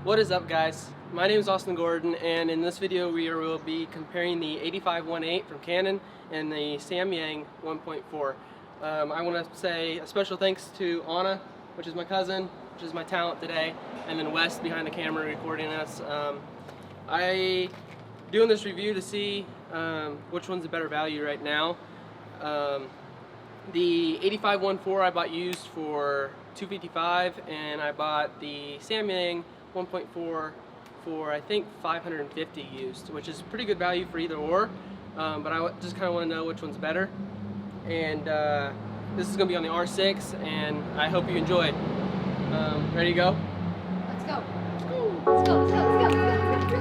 What is up, guys? My name is Austin Gordon, and in this video we will be comparing the 85-1.8 from Canon and the Samyang 1.4. I want to say a special thanks to Anna, which is my cousin, which is my talent today, and then Wes behind the camera recording us. I doing this review to see which one's a better value right now. The 85-1.4 I bought used for $255, and I bought the Samyang 1.4 for I think $550 used, which is pretty good value for either or. But I just kind of want to know which one's better. And this is going to be on the R6, and I hope you enjoy. Ready to go? Let's go. Let's go. Let's go. Let's go. Let's go.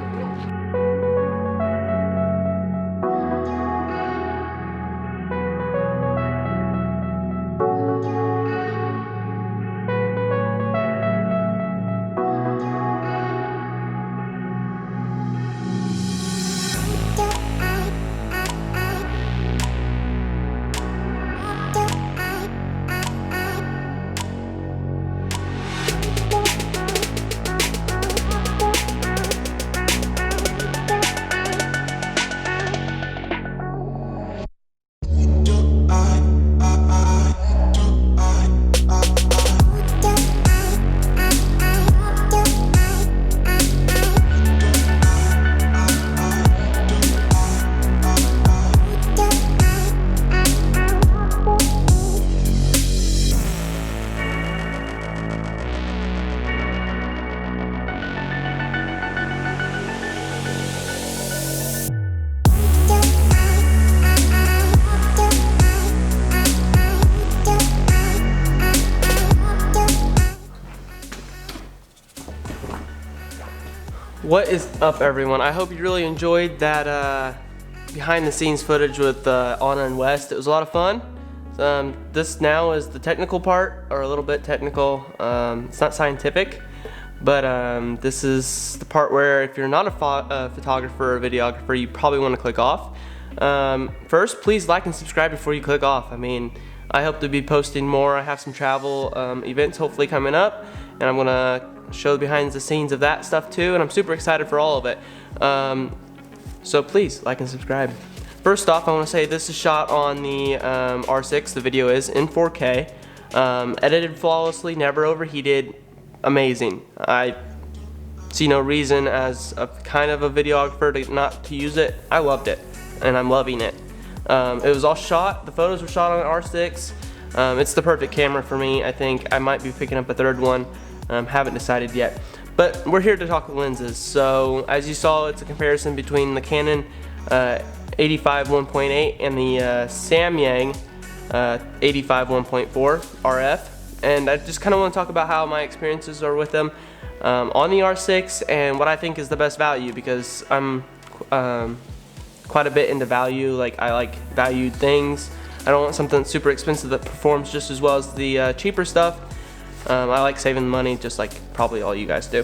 What is up, everyone? I hope you really enjoyed that behind the scenes footage with Anna and Wes. It was a lot of fun. This now is the technical part, or a little bit technical. It's not scientific, but this is the part where if you're not a photographer or videographer, you probably want to click off. First, please like and subscribe before you click off. I mean, I hope to be posting more. I have some travel events hopefully coming up, and I'm gonna show the behind the scenes of that stuff too, and I'm super excited for all of it. So please like and subscribe. First off, I want to say this is shot on the R6. The video is in 4K, edited flawlessly, never overheated, amazing. I see no reason as a kind of a videographer to not to use it. I loved it, and I'm loving it. It was all shot, the photos were shot on an R6. It's the perfect camera for me. I think I might be picking up a third one. Haven't decided yet, but we're here to talk lenses. So as you saw, it's a comparison between the Canon 85 1.8 and the Samyang 85 1.4 RF, and I just kind of want to talk about how my experiences are with them on the R6 and what I think is the best value, because I'm quite a bit into value. Like, I like valued things. I don't want something super expensive that performs just as well as the cheaper stuff. I like saving money, just like probably all you guys do.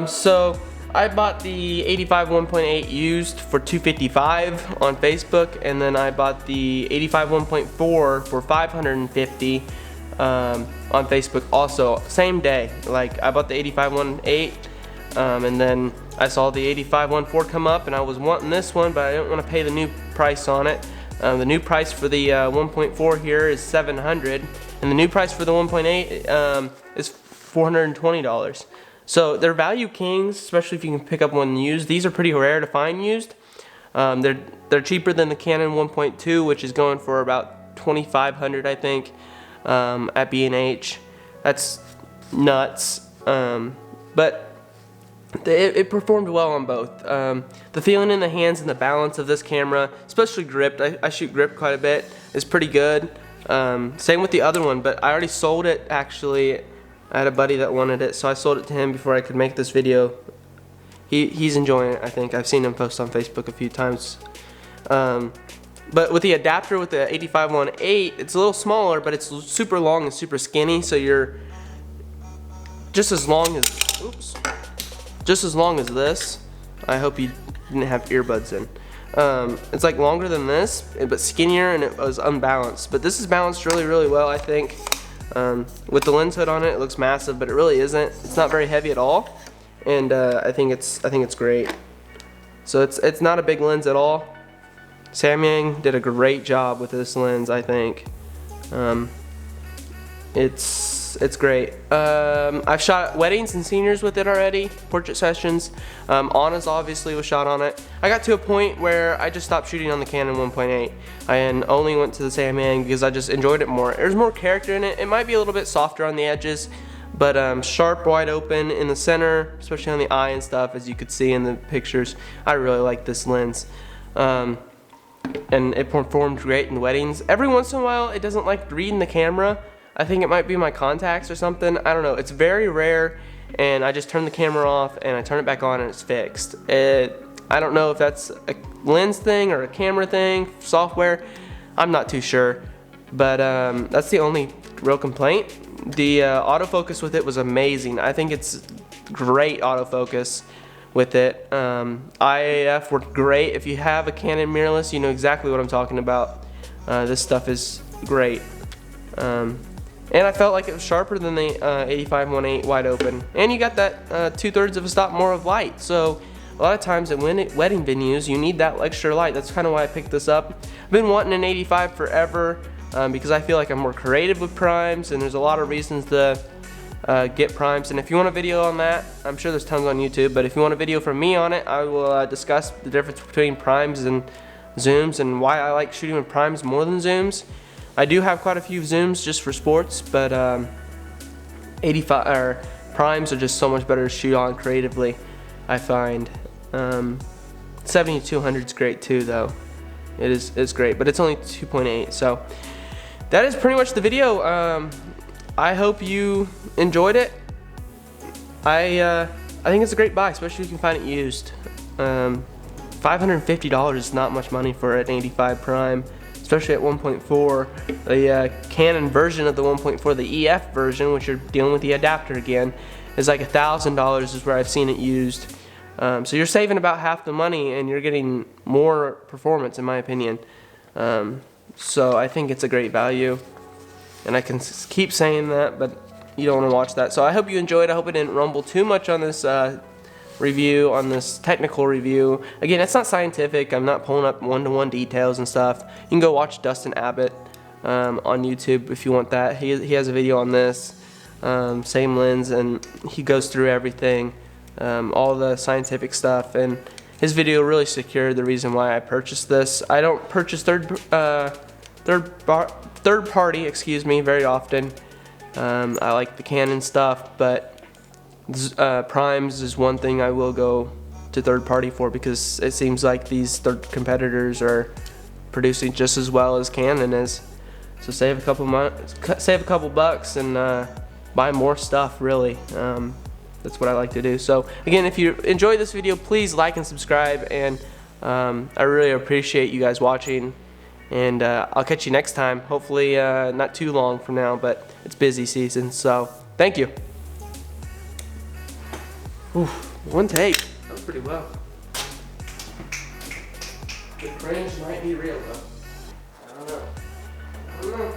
So I bought the 85 1.8 used for $255 on Facebook, and then I bought the 85 1.4 for $550 on Facebook also, same day. Like, I bought the 85 1.8 and then I saw the 85 1.4 come up, and I was wanting this one, but I didn't want to pay the new price on it. The new price for the 1.4 here is $700, and the new price for the 1.8 is $420. So they're value kings, especially if you can pick up one used. These are pretty rare to find used. They're cheaper than the Canon 1.2, which is going for about $2,500, I think, at B&H. That's nuts. But it performed well on both. The feeling in the hands and the balance of this camera, especially gripped, I shoot grip quite a bit, is pretty good. Same with the other one, but I already sold it actually. I had a buddy that wanted it, so I sold it to him before I could make this video. He's enjoying it, I think. I've seen him post on Facebook a few times. But with the adapter with the 85 1.8, it's a little smaller, but it's super long and super skinny, so you're just as long as, oops. Just as long as this. I hope you didn't have earbuds in. It's like longer than this, but skinnier, and it was unbalanced. But this is balanced really, really well, I think. With the lens hood on it, it looks massive, but it really isn't. It's not very heavy at all. and I think it's great. So it's not a big lens at all. Samyang did a great job with this lens, I think. It's great. I've shot weddings and seniors with it already, portrait sessions. Anna's obviously was shot on it. I got to a point where I just stopped shooting on the Canon 1.8 and only went to the Samyang because I just enjoyed it more. There's more character in it. It might be a little bit softer on the edges, but sharp, wide open in the center, especially on the eye and stuff, as you could see in the pictures. I really like this lens. And it performed great in weddings. Every once in a while, it doesn't like reading the camera. I think it might be my contacts or something. I don't know. It's very rare, and I just turn the camera off and I turn it back on and it's fixed. I don't know if that's a lens thing or a camera thing, software. I'm not too sure, but that's the only real complaint. The autofocus with it was amazing. I think it's great autofocus with it. IAF worked great. If you have a Canon mirrorless, you know exactly what I'm talking about. This stuff is great. And I felt like it was sharper than the 85mm 1.8 wide open. And you got that 2/3 of a stop more of light. So a lot of times at wedding venues, you need that extra light. That's kind of why I picked this up. I've been wanting an 85 forever because I feel like I'm more creative with primes, and there's a lot of reasons to get primes. And if you want a video on that, I'm sure there's tons on YouTube, but if you want a video from me on it, I will discuss the difference between primes and zooms and why I like shooting with primes more than zooms. I do have quite a few zooms just for sports, but 85 or primes are just so much better to shoot on creatively, I find. 70-200 is great too, though. It's great, but it's only 2.8. So that is pretty much the video. I hope you enjoyed it. I think it's a great buy, especially if you can find it used. $550 is not much money for an 85 prime, especially at 1.4. The Canon version of the 1.4, the EF version, which you're dealing with the adapter again, is like $1,000 is where I've seen it used. So you're saving about half the money and you're getting more performance, in my opinion. So I think it's a great value, and I can keep saying that, but you don't want to watch that. So I hope you enjoyed. I hope it didn't rumble too much on this review, on this technical review. Again, it's not scientific. I'm not pulling up one-to-one details and stuff. You can go watch Dustin Abbott on YouTube if you want that. He has a video on this, same lens, and he goes through everything, all the scientific stuff, and his video really secured the reason why I purchased this. I don't purchase third party, excuse me, very often. I like the Canon stuff, but primes is one thing I will go to third party for, because it seems like these third competitors are producing just as well as Canon is. So save a couple bucks and buy more stuff, really. That's what I like to do. So again, if you enjoyed this video, please like and subscribe, and I really appreciate you guys watching, and I'll catch you next time. Hopefully not too long from now, but it's busy season, so thank you. Ooh, one take. That was pretty well. The cringe might be real though. I don't know.